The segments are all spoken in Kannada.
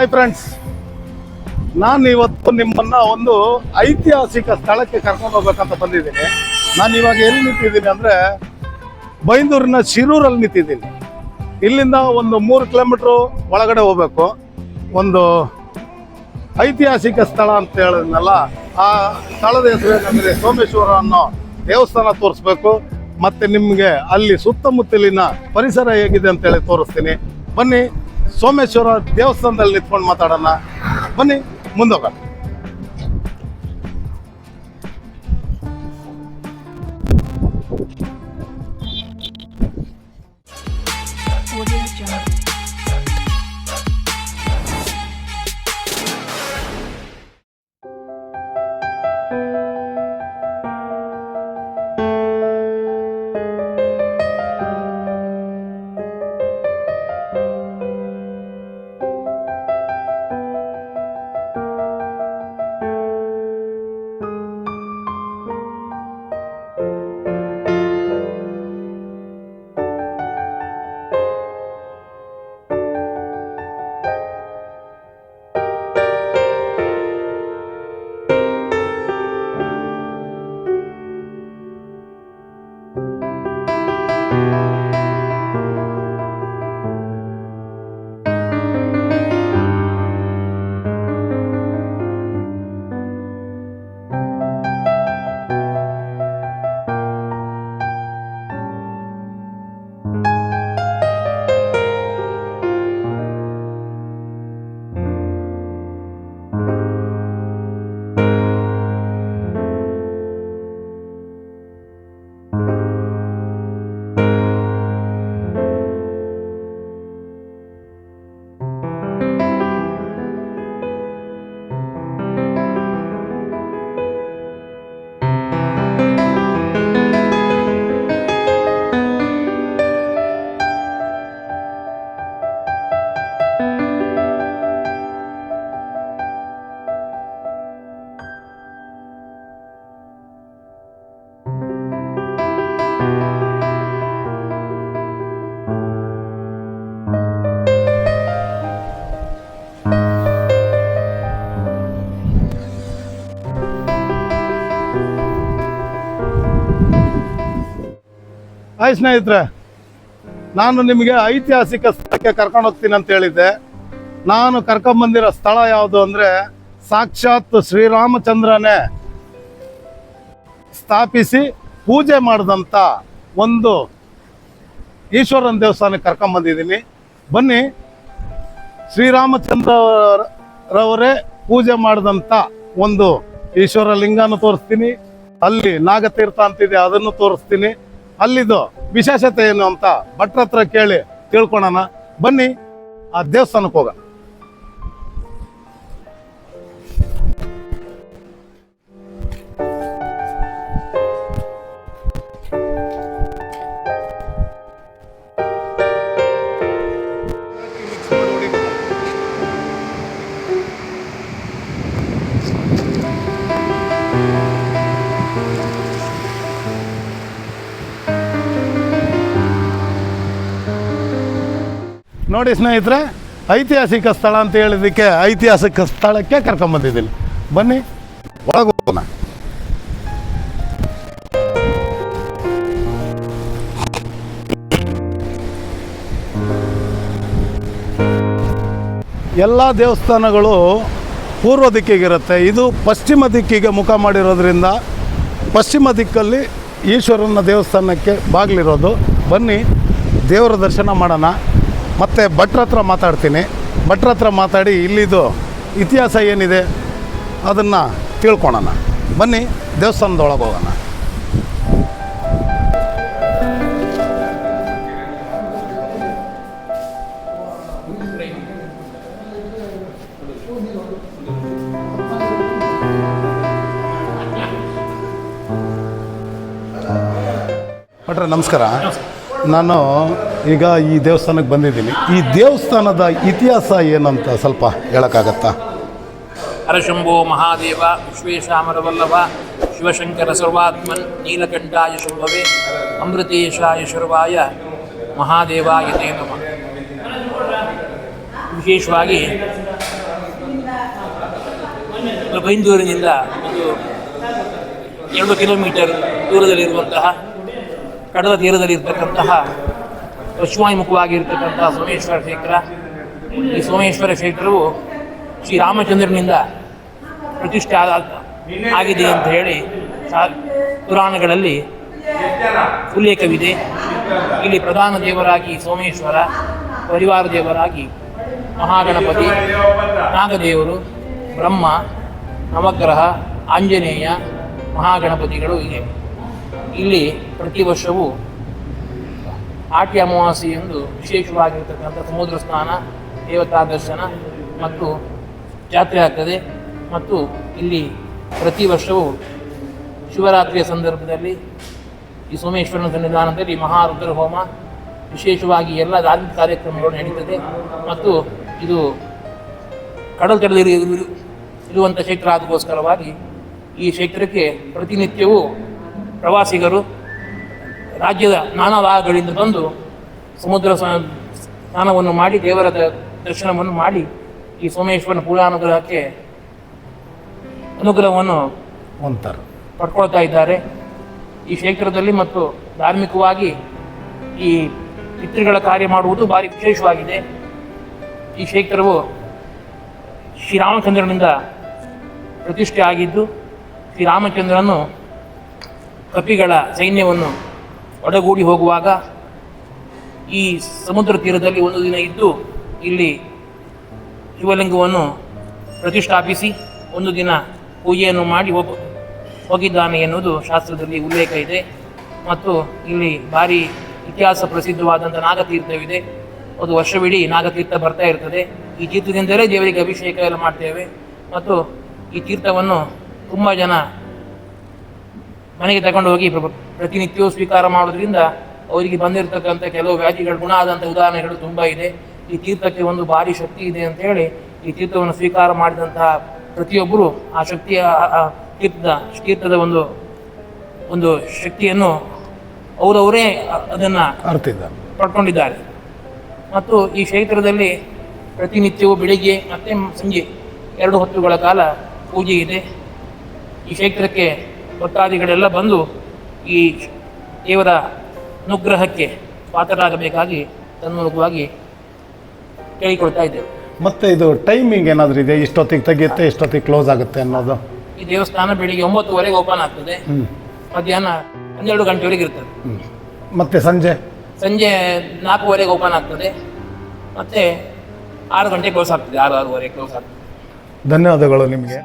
ಹಾಯ್ ಫ್ರೆಂಡ್ಸ್, ನಾನು ಇವತ್ತು ನಿಮ್ಮನ್ನ ಒಂದು ಐತಿಹಾಸಿಕ ಸ್ಥಳಕ್ಕೆ ಕರ್ಕೊಂಡು ಹೋಗ್ಬೇಕಂತ ಬಂದಿದ್ದೀನಿ. ನಾನು ಇವಾಗ ಎಲ್ಲಿ ನಿಂತಿದ್ದೀನಿ ಅಂದರೆ ಬೈಂದೂರಿನ ಶಿರೂರಲ್ಲಿ ನಿಂತಿದ್ದೀನಿ. ಇಲ್ಲಿಂದ ಒಂದು 3 ಕಿಲೋಮೀಟ್ರು ಒಳಗಡೆ ಹೋಗ್ಬೇಕು. ಒಂದು ಐತಿಹಾಸಿಕ ಸ್ಥಳ ಅಂತ ಹೇಳಿದ್ನಲ್ಲ, ಆ ಸ್ಥಳದ ಹೆಸರು ಏನಂದರೆ ಸೋಮೇಶ್ವರ ಅನ್ನೋ ದೇವಸ್ಥಾನ ತೋರಿಸ್ಬೇಕು. ಮತ್ತು ನಿಮಗೆ ಅಲ್ಲಿ ಸುತ್ತಮುತ್ತಲಿನ ಪರಿಸರ ಹೇಗಿದೆ ಅಂತೇಳಿ ತೋರಿಸ್ತೀನಿ. ಬನ್ನಿ, ಸೋಮೇಶ್ವರ ದೇವಸ್ಥಾನದಲ್ಲಿ ನಿಂತ್ಕೊಂಡು ಮಾತಾಡೋಣ. ಬನ್ನಿ ಮುಂದೋಗೋಣ. ಹಾಯ್ ಸ್ನೇಹಿತರೆ, ನಾನು ನಿಮಗೆ ಐತಿಹಾಸಿಕ ಸ್ಥಳಕ್ಕೆ ಕರ್ಕೊಂಡು ಹೋಗ್ತೀನಿ ಅಂತ ಹೇಳಿದ್ದೆ. ನಾನು ಕರ್ಕೊಂಬಂದಿರೋ ಸ್ಥಳ ಯಾವುದು ಅಂದರೆ ಸಾಕ್ಷಾತ್ ಶ್ರೀರಾಮಚಂದ್ರನೇ ಸ್ಥಾಪಿಸಿ ಪೂಜೆ ಮಾಡಿದಂಥ ಒಂದು ಈಶ್ವರನ ದೇವಸ್ಥಾನಕ್ಕೆ ಕರ್ಕೊಂಬಂದಿದ್ದೀನಿ. ಬನ್ನಿ, ಶ್ರೀರಾಮಚಂದ್ರರವರೇ ಪೂಜೆ ಮಾಡಿದಂಥ ಒಂದು ಈಶ್ವರ ಲಿಂಗನ ತೋರಿಸ್ತೀನಿ. ಅಲ್ಲಿ ನಾಗತೀರ್ಥ ಅಂತಿದೆ, ಅದನ್ನು ತೋರಿಸ್ತೀನಿ. ಅಲ್ಲಿದು ವಿಶೇಷತೆ ಏನು ಅಂತ ಭಟ್ರ ಹತ್ರ ಕೇಳಿ ತಿಳ್ಕೊಳ್ಳೋಣ. ಬನ್ನಿ, ಆ ದೇವಸ್ಥಾನಕ್ಕೆ ಹೋಗೋಣ. ನೋಡಿ ಸ್ನೇಹಿತರೆ, ಐತಿಹಾಸಿಕ ಸ್ಥಳ ಅಂತ ಹೇಳಿದ್ದಕ್ಕೆ ಐತಿಹಾಸಿಕ ಸ್ಥಳಕ್ಕೆ ಕರ್ಕೊಂಬಂದಿದ್ದೀನಿ. ಬನ್ನಿ ಒಳಗೆ ಹೋಗೋಣ. ಎಲ್ಲ ದೇವಸ್ಥಾನಗಳು ಪೂರ್ವ ದಿಕ್ಕಿಗಿರುತ್ತೆ. ಇದು ಪಶ್ಚಿಮ ದಿಕ್ಕಿಗೆ ಮುಖ ಮಾಡಿರೋದ್ರಿಂದ ಪಶ್ಚಿಮ ದಿಕ್ಕಲ್ಲಿ ಈಶ್ವರನ ದೇವಸ್ಥಾನಕ್ಕೆ ಬಾಗಿಲಿರೋದು. ಬನ್ನಿ, ದೇವರ ದರ್ಶನ ಮಾಡೋಣ. ಮತ್ತು ಭಟ್ರ ಹತ್ರ ಮಾತಾಡ್ತೀನಿ. ಭಟ್ರ ಹತ್ರ ಮಾತಾಡಿ ಇಲ್ಲಿದು ಇತಿಹಾಸ ಏನಿದೆ ಅದನ್ನು ತಿಳ್ಕೊಳ್ಳೋಣ. ಬನ್ನಿ, ದೇವಸ್ಥಾನದೊಳಗೆ ಹೋಗೋಣ. ಭಟ್ರೆ ನಮಸ್ಕಾರ. ನಾನು ಈಗ ಈ ದೇವಸ್ಥಾನಕ್ಕೆ ಬಂದಿದ್ದೀನಿ. ಈ ದೇವಸ್ಥಾನದ ಇತಿಹಾಸ ಏನಂತ ಸ್ವಲ್ಪ ಹೇಳೋಕ್ಕಾಗತ್ತಾ? ಹರಶಂಭೋ ಮಹಾದೇವ ವಿಶ್ವೇಶಾಮರವಲ್ಲಭ ಶಿವಶಂಕರ ಸರ್ವಾತ್ಮನ್ ನೀಲಕಂಠಾಯ ಶಂಭವೇ ಅಮೃತೇಶಾಯ ಶರ್ವಾಯ ಮಹಾದೇವಾಯ ತೇ ನಮಃ. ವಿಶೇಷವಾಗಿ ಬೈಂದೂರಿನಿಂದ ಒಂದು 2 ಕಿಲೋಮೀಟರ್ ದೂರದಲ್ಲಿರುವಂತಹ ಕಡಲ ತೀರದಲ್ಲಿ ಇರ್ತಕ್ಕಂತಹ ಪಶ್ಚಿಮಾಭಿಮುಖವಾಗಿರ್ತಕ್ಕಂತಹ ಸೋಮೇಶ್ವರ ಕ್ಷೇತ್ರ. ಈ ಸೋಮೇಶ್ವರ ಕ್ಷೇತ್ರವು ಶ್ರೀರಾಮಚಂದ್ರನಿಂದ ಪ್ರತಿಷ್ಠೆ ಆಗಿದೆ ಅಂತ ಹೇಳಿ ಪುರಾಣಗಳಲ್ಲಿ ಉಲ್ಲೇಖವಿದೆ. ಇಲ್ಲಿ ಪ್ರಧಾನ ದೇವರಾಗಿ ಸೋಮೇಶ್ವರ, ಪರಿವಾರ ದೇವರಾಗಿ ಮಹಾಗಣಪತಿ, ನಾಗದೇವರು, ಬ್ರಹ್ಮ, ನವಗ್ರಹ, ಆಂಜನೇಯ, ಮಹಾಗಣಪತಿಗಳು ಇದೆ. ಇಲ್ಲಿ ಪ್ರತಿ ವರ್ಷವೂ ಆಟಿ ಅಮಾವಾಸ್ಯೆಯಂದು ವಿಶೇಷವಾಗಿರ್ತಕ್ಕಂಥ ಸಮುದ್ರ ಸ್ನಾನ, ದೇವತಾ ದರ್ಶನ ಮತ್ತು ಜಾತ್ರೆ ಆಗ್ತದೆ. ಮತ್ತು ಇಲ್ಲಿ ಪ್ರತಿ ವರ್ಷವೂ ಶಿವರಾತ್ರಿಯ ಸಂದರ್ಭದಲ್ಲಿ ಈ ಸೋಮೇಶ್ವರನ ಸನ್ನಿಧಾನದಲ್ಲಿ ಮಹಾರುದ್ರ ಹೋಮ, ವಿಶೇಷವಾಗಿ ಎಲ್ಲ ಧಾರ್ಮಿಕ ಕಾರ್ಯಕ್ರಮಗಳು ನಡೀತದೆ. ಮತ್ತು ಇದು ಕಡಲ ತಡೆದಲ್ಲಿ ಇರುವಂಥ ಕ್ಷೇತ್ರ ಅದಕ್ಕೋಸ್ಕರವಾಗಿ ಈ ಕ್ಷೇತ್ರಕ್ಕೆ ಪ್ರತಿನಿತ್ಯವೂ ಪ್ರವಾಸಿಗರು ರಾಜ್ಯದ ನಾನಾ ಭಾಗಗಳಿಂದ ಬಂದು ಸಮುದ್ರ ಸ್ನಾನವನ್ನು ಮಾಡಿ ದೇವರ ದರ್ಶನವನ್ನು ಮಾಡಿ ಈ ಸೋಮೇಶ್ವರನ ಪೂರ್ಣಾನುಗ್ರಹಕ್ಕೆ ಅನುಗ್ರಹವನ್ನು ಹೊಂದ್ತಾರೆ, ಪಡ್ಕೊಳ್ತಾ ಇದ್ದಾರೆ. ಈ ಕ್ಷೇತ್ರದಲ್ಲಿ ಮತ್ತು ಧಾರ್ಮಿಕವಾಗಿ ಈ ಪಿತೃಗಳ ಕಾರ್ಯ ಮಾಡುವುದು ಭಾರಿ ವಿಶೇಷವಾಗಿದೆ. ಈ ಕ್ಷೇತ್ರವು ಶ್ರೀರಾಮಚಂದ್ರನಿಂದ ಪ್ರತಿಷ್ಠೆ ಆಗಿದ್ದು, ಶ್ರೀರಾಮಚಂದ್ರನು ಕಪಿಗಳ ಸೈನ್ಯವನ್ನು ಒಡಗೂಡಿ ಹೋಗುವಾಗ ಈ ಸಮುದ್ರ ತೀರದಲ್ಲಿ ಒಂದು ದಿನ ಇದ್ದು ಇಲ್ಲಿ ಶಿವಲಿಂಗವನ್ನು ಪ್ರತಿಷ್ಠಾಪಿಸಿ ಒಂದು ದಿನ ಪೂಜೆಯನ್ನು ಮಾಡಿ ಹೋಗಿದ್ದಾನೆ ಎನ್ನುವುದು ಶಾಸ್ತ್ರದಲ್ಲಿ ಉಲ್ಲೇಖ ಇದೆ. ಮತ್ತು ಇಲ್ಲಿ ಭಾರಿ ಇತಿಹಾಸ ಪ್ರಸಿದ್ಧವಾದಂಥ ನಾಗತೀರ್ಥವಿದೆ. ಒಂದು ವರ್ಷವಿಡೀ ನಾಗತೀರ್ಥ ಬರ್ತಾ ಇರ್ತದೆ. ಈ ತೀರ್ಥದಿಂದಲೇ ದೇವರಿಗೆ ಅಭಿಷೇಕ ಎಲ್ಲ ಮಾಡ್ತೇವೆ. ಮತ್ತು ಈ ತೀರ್ಥವನ್ನು ತುಂಬ ಜನ ಮನೆಗೆ ತಗೊಂಡು ಹೋಗಿ ಪ್ರತಿನಿತ್ಯವೂ ಸ್ವೀಕಾರ ಮಾಡೋದ್ರಿಂದ ಅವರಿಗೆ ಬಂದಿರತಕ್ಕಂಥ ಕೆಲವು ವ್ಯಾಧಿಗಳು ಗುಣ ಆದಂಥ ಉದಾಹರಣೆಗಳು ತುಂಬ ಇದೆ. ಈ ತೀರ್ಥಕ್ಕೆ ಒಂದು ಭಾರಿ ಶಕ್ತಿ ಇದೆ ಅಂತ ಹೇಳಿ ಈ ತೀರ್ಥವನ್ನು ಸ್ವೀಕಾರ ಮಾಡಿದಂತಹ ಪ್ರತಿಯೊಬ್ಬರು ಆ ಶಕ್ತಿಯ ತೀರ್ಥದ ಒಂದು ಶಕ್ತಿಯನ್ನು ಅವರವರೇ ಅದನ್ನು ಪಡ್ಕೊಂಡಿದ್ದಾರೆ. ಮತ್ತು ಈ ಕ್ಷೇತ್ರದಲ್ಲಿ ಪ್ರತಿನಿತ್ಯವೂ ಬೆಳಿಗ್ಗೆ ಮತ್ತು ಸಂಜೆ 2 ಹೊತ್ತುಗಳ ಕಾಲ ಪೂಜೆ ಇದೆ. ಈ ಕ್ಷೇತ್ರಕ್ಕೆ ಭಕ್ತಾದಿಗಳೆಲ್ಲ ಬಂದು ಈ ದೇವರ ಅನುಗ್ರಹಕ್ಕೆ ಪಾತ್ರರಾಗಬೇಕಾಗಿ ತನ್ಮೂಲಕವಾಗಿ ಕೇಳಿಕೊಳ್ತಾ ಇದ್ದೇವೆ. ಮತ್ತೆ ಇದು ಟೈಮಿಂಗ್ ಏನಾದರೂ ಇದೆ, ಇಷ್ಟೊತ್ತಿಗೆ ತೆಗೆಯುತ್ತೆ, ಇಷ್ಟೊತ್ತಿಗೆ ಕ್ಲೋಸ್ ಆಗುತ್ತೆ ಅನ್ನೋದು? ಈ ದೇವಸ್ಥಾನ ಬೆಳಿಗ್ಗೆ 9:00ವರೆಗೆ ಓಪನ್ ಆಗ್ತದೆ, ಮಧ್ಯಾಹ್ನ 12 ಗಂಟೆವರೆಗೆ ಇರ್ತದೆ. ಮತ್ತೆ ಸಂಜೆ 4:00ವರೆಗೆ ಓಪನ್ ಆಗ್ತದೆ, ಮತ್ತೆ 6 ಗಂಟೆ ಕ್ಲೋಸ್ ಆಗ್ತದೆ, 6:30ವರೆಗೆ ಕ್ಲೋಸ್ ಆಗ್ತದೆ. ಧನ್ಯವಾದಗಳು ನಿಮಗೆ.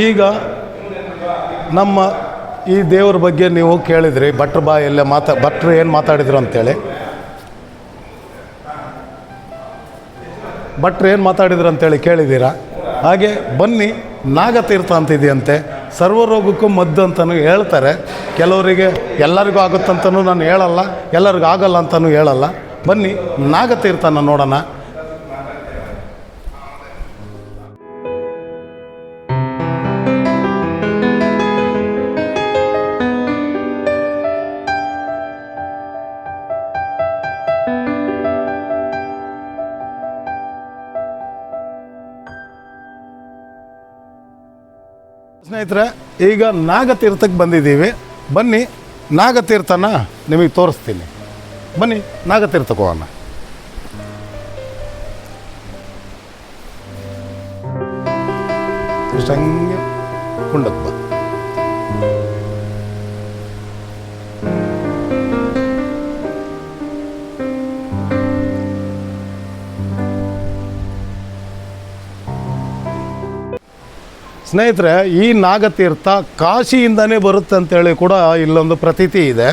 ಈಗ ನಮ್ಮ ಈ ದೇವ್ರ ಬಗ್ಗೆ ನೀವು ಕೇಳಿದ್ರಿ, ಭಟ್ರ ಬಾಯಲ್ಲೇ ಭಟ್ರು ಏನು ಮಾತಾಡಿದ್ರು ಅಂತೇಳಿ. ಭಟ್ರು ಏನು ಮಾತಾಡಿದ್ರು ಅಂತೇಳಿ ಕೇಳಿದ್ದೀರಾ. ಹಾಗೆ ಬನ್ನಿ, ನಾಗತೀರ್ಥ ಅಂತಿದೆಯಂತೆ, ಸರ್ವರೋಗಕ್ಕೂ ಮದ್ದು ಅಂತಲೂ ಹೇಳ್ತಾರೆ. ಕೆಲವರಿಗೆ ಎಲ್ಲರಿಗೂ ಆಗುತ್ತಂತನೂ ನಾನು ಹೇಳಲ್ಲ, ಎಲ್ಲರಿಗೂ ಆಗಲ್ಲ ಅಂತಲೂ ಹೇಳಲ್ಲ. ಬನ್ನಿ ನಾಗತೀರ್ಥನ ನೋಡೋಣ. ಸ್ನೇಹಿತರೆ, ಈಗ ನಾಗತೀರ್ಥಕ್ಕೆ ಬಂದಿದ್ದೀವಿ. ಬನ್ನಿ ನಾಗತೀರ್ಥನ ನಿಮಗೆ ತೋರಿಸ್ತೀನಿ. ಬನ್ನಿ ನಾಗತೀರ್ಥಕ್ಕೆ ಹೋಗೋಣ. ಇಷ್ಟಂಗೆ ಕುಂಡಕ್ಕೆ ಬಾ. ಸ್ನೇಹಿತರೆ, ಈ ನಾಗತೀರ್ಥ ಕಾಶಿಯಿಂದನೇ ಬರುತ್ತೆ ಅಂತೇಳಿ ಕೂಡ ಇಲ್ಲೊಂದು ಪ್ರತೀತಿ ಇದೆ.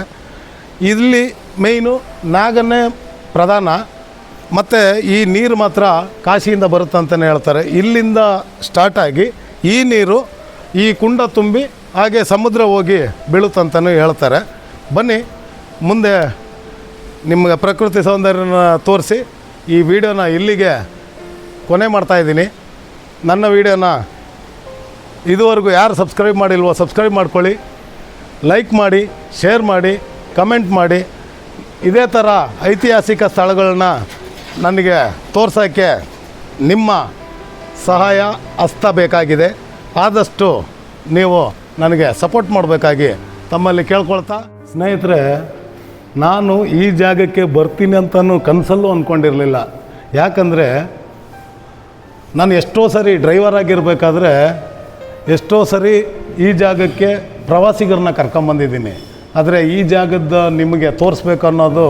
ಇಲ್ಲಿ ಮೇಯ್ನು ನಾಗನೇ ಪ್ರಧಾನ, ಮತ್ತು ಈ ನೀರು ಮಾತ್ರ ಕಾಶಿಯಿಂದ ಬರುತ್ತೆ ಅಂತಲೇ ಹೇಳ್ತಾರೆ. ಇಲ್ಲಿಂದ ಸ್ಟಾರ್ಟಾಗಿ ಈ ನೀರು ಈ ಕುಂಡ ತುಂಬಿ ಹಾಗೆ ಸಮುದ್ರ ಹೋಗಿ ಬೀಳುತ್ತಂತಲೂ ಹೇಳ್ತಾರೆ. ಬನ್ನಿ ಮುಂದೆ ನಿಮಗೆ ಪ್ರಕೃತಿ ಸೌಂದರ್ಯನ ತೋರಿಸಿ ಈ ವಿಡಿಯೋನ ಇಲ್ಲಿಗೆ ಕೊನೆ ಮಾಡ್ತಾಯಿದ್ದೀನಿ. ನನ್ನ ವಿಡಿಯೋನ ಇದುವರೆಗೂ ಯಾರು ಸಬ್ಸ್ಕ್ರೈಬ್ ಮಾಡಿಲ್ವೋ ಸಬ್ಸ್ಕ್ರೈಬ್ ಮಾಡ್ಕೊಳ್ಳಿ, ಲೈಕ್ ಮಾಡಿ, ಶೇರ್ ಮಾಡಿ, ಕಮೆಂಟ್ ಮಾಡಿ. ಇದೇ ಥರ ಐತಿಹಾಸಿಕ ಸ್ಥಳಗಳನ್ನ ನನಗೆ ತೋರ್ಸೋಕ್ಕೆ ನಿಮ್ಮ ಸಹಾಯ ಹಸ್ತ ಬೇಕಾಗಿದೆ. ಆದಷ್ಟು ನೀವು ನನಗೆ ಸಪೋರ್ಟ್ ಮಾಡಬೇಕಾಗಿ ತಮ್ಮಲ್ಲಿ ಕೇಳ್ಕೊಳ್ತಾ, ಸ್ನೇಹಿತರೆ, ನಾನು ಈ ಜಾಗಕ್ಕೆ ಬರ್ತೀನಿ ಅಂತಲೂ ಕನಸಲ್ಲೂ ಅಂದ್ಕೊಂಡಿರಲಿಲ್ಲ. ಯಾಕಂದರೆ ನಾನು ಎಷ್ಟೋ ಸರಿ ಡ್ರೈವರ್ ಆಗಿರಬೇಕಾದ್ರೆ ಎಷ್ಟೋ ಸರಿ ಈ ಜಾಗಕ್ಕೆ ಪ್ರವಾಸಿಗರನ್ನ ಕರ್ಕೊಂಬಂದಿದ್ದೀನಿ. ಆದರೆ ಈ ಜಾಗದ ನಿಮಗೆ ತೋರಿಸ್ಬೇಕು ಅನ್ನೋದು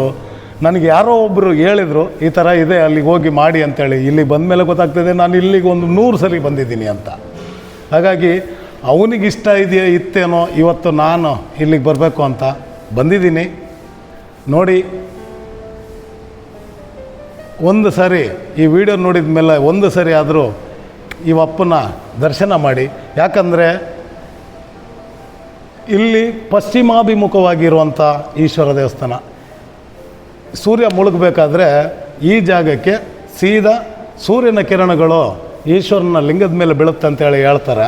ನನಗೆ ಯಾರೋ ಒಬ್ಬರು ಹೇಳಿದರು, ಈ ಥರ ಇದೆ ಅಲ್ಲಿಗೆ ಹೋಗಿ ಮಾಡಿ ಅಂತೇಳಿ. ಇಲ್ಲಿ ಬಂದ ಮೇಲೆ ಗೊತ್ತಾಗ್ತದೆ ನಾನು ಇಲ್ಲಿಗೆ ಒಂದು 100 ಸರಿ ಬಂದಿದ್ದೀನಿ ಅಂತ. ಹಾಗಾಗಿ ಅವನಿಗೆ ಇಷ್ಟ ಇತ್ತೇನೋ ಇವತ್ತು ನಾನು ಇಲ್ಲಿಗೆ ಬರಬೇಕು ಅಂತ ಬಂದಿದ್ದೀನಿ. ನೋಡಿ, ಒಂದು ಸರಿ ಈ ವಿಡಿಯೋ ನೋಡಿದ ಮೇಲೆ ಒಂದು ಸರಿ ಆದರೂ ಈ ಅಪ್ಪನ ದರ್ಶನ ಮಾಡಿ. ಯಾಕಂದರೆ ಇಲ್ಲಿ ಪಶ್ಚಿಮಾಭಿಮುಖವಾಗಿರುವಂಥ ಈಶ್ವರ ದೇವಸ್ಥಾನ. ಸೂರ್ಯ ಮುಳುಗಬೇಕಾದ್ರೆ ಈ ಜಾಗಕ್ಕೆ ಸೀದಾ ಸೂರ್ಯನ ಕಿರಣಗಳು ಈಶ್ವರನ ಲಿಂಗದ ಮೇಲೆ ಬೀಳುತ್ತೆ ಅಂತೇಳಿ ಹೇಳ್ತಾರೆ.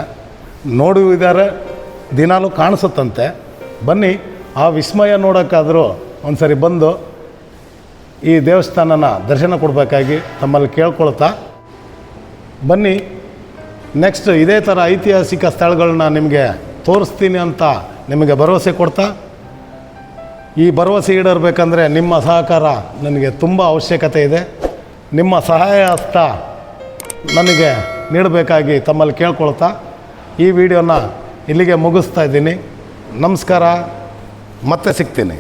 ನೋಡಿದ್ದಾರೆ, ದಿನಾಲೂ ಕಾಣಿಸುತ್ತಂತೆ. ಬನ್ನಿ ಆ ವಿಸ್ಮಯ ನೋಡೋಕ್ಕಾದರೂ ಒಂದು ಸರಿ ಬಂದು ಈ ದೇವಸ್ಥಾನನ ದರ್ಶನ ಕೊಡಬೇಕಾಗಿ ತಮ್ಮಲ್ಲಿ ಕೇಳ್ಕೊಳ್ತಾ, ಬನ್ನಿ ನೆಕ್ಸ್ಟ್ ಇದೇ ಥರ ಐತಿಹಾಸಿಕ ಸ್ಥಳಗಳನ್ನ ನಿಮಗೆ ತೋರಿಸ್ತೀನಿ ಅಂತ ನಿಮಗೆ ಭರವಸೆ ಕೊಡ್ತಾ, ಈ ಭರವಸೆ ಈಡೇರಬೇಕಂದ್ರೆ ನಿಮ್ಮ ಸಹಕಾರ ನನಗೆ ತುಂಬ ಅವಶ್ಯಕತೆ ಇದೆ. ನಿಮ್ಮ ಸಹಾಯ ಹಸ್ತ ನನಗೆ ನೀಡಬೇಕಾಗಿ ತಮ್ಮಲ್ಲಿ ಕೇಳ್ಕೊಳ್ತಾ ಈ ವಿಡಿಯೋನ ಇಲ್ಲಿಗೆ ಮುಗಿಸ್ತಾ ಇದ್ದೀನಿ. ನಮಸ್ಕಾರ, ಮತ್ತೆ ಸಿಗ್ತೀನಿ.